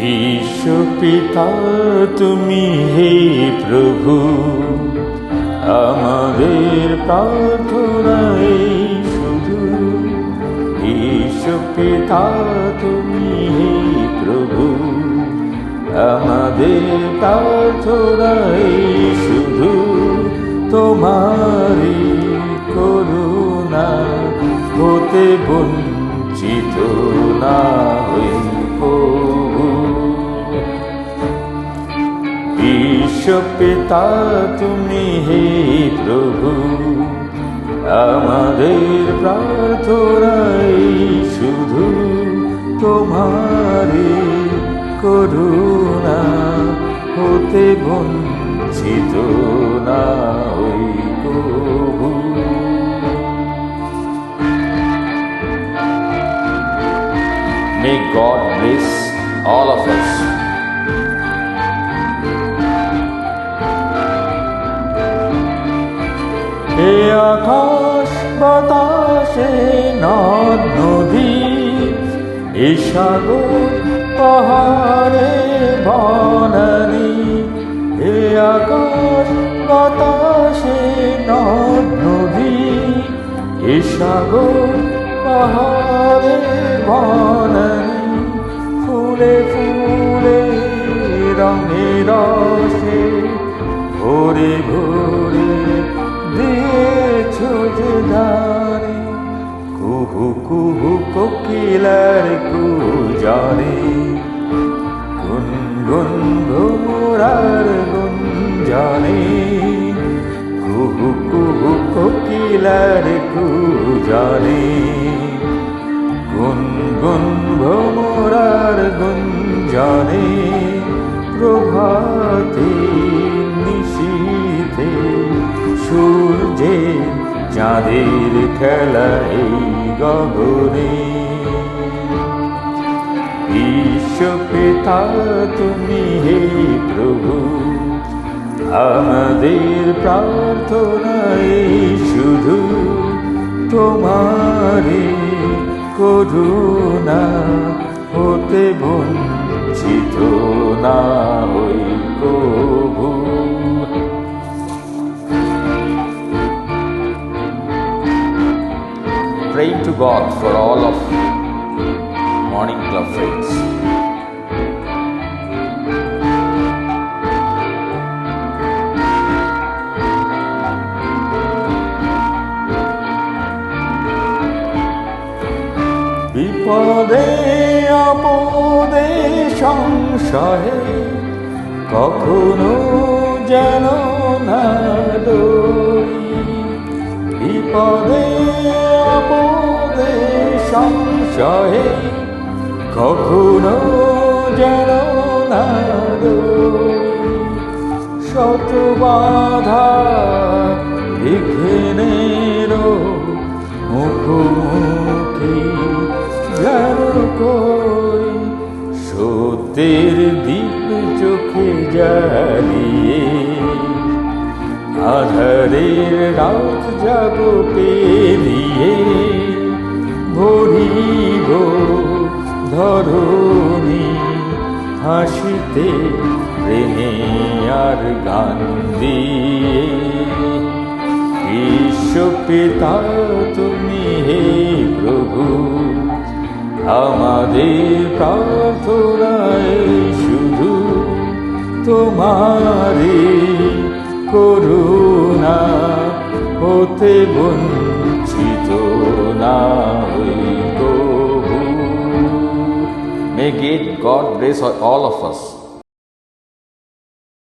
বিশ্বপিতা তুমি হে প্রভু, আমাদের প্রার্থনাই শুধু। বিশ্বপিতা তুমি হে প্রভু, আমাদের প্রার্থনাই শুধু। তোমারই করুণা হতে বঞ্চিত না হই প্রভু। বিশ্বপিতা তুমি হে প্রভু, আমাদের প্রার্থনাই শুধু। তোমারই করুণা হতে বঞ্চিত না হই প্রভু। May God bless all of us. এ আকাশ বাতাসে নদ নদী, এ সাগর পাহাড়ে বনানী। এ আকাশ বাতাসে নদ নদী, এ সাগর পাহাড়ে বনানী। ফুলে ফুলে রঙে রসে ভরে ভরে দিয়েছ যে দারে। কুহু কুহু কোকিলার কুজারে, গুনগুন ভোমরার গুঞ্জনে। কুহু কুহু কোকিলার কুজারে, গুনগুন ভোমরার গুঞ্জনে। প্রভাতে নিশীথে সূর্যে চাঁদের খেলা এই গগনে। বিশ্বপিতা তুমি হে প্রভু, আমাদের প্রার্থনাই শুধু। তোমারই করুণা হতে বঞ্চিত না হই প্রভু। Praying to God for all of Morning Club friends. বিপদে আপদে সংশয়ে কখনো যেন না ডরি। বিপদে আপদে সংশয়ে কখনো যেন না ডরি। শত বাধা বিঘ্নেরও মুখোমুখি যেন করি। সত্যের দীপ চোখে জ্বালিয়ে আধারের রাত যাব পেরিয়ে। ভরিব ধরণী হাসিতে প্রেমে আর গান দিয়ে। বিশ্বপিতা তুমি হে প্রভু, আমাদের প্রার্থনাই শুধু। তোমারই করুণা হতে বঞ্চিত না হই প্রভু। May God bless all of us.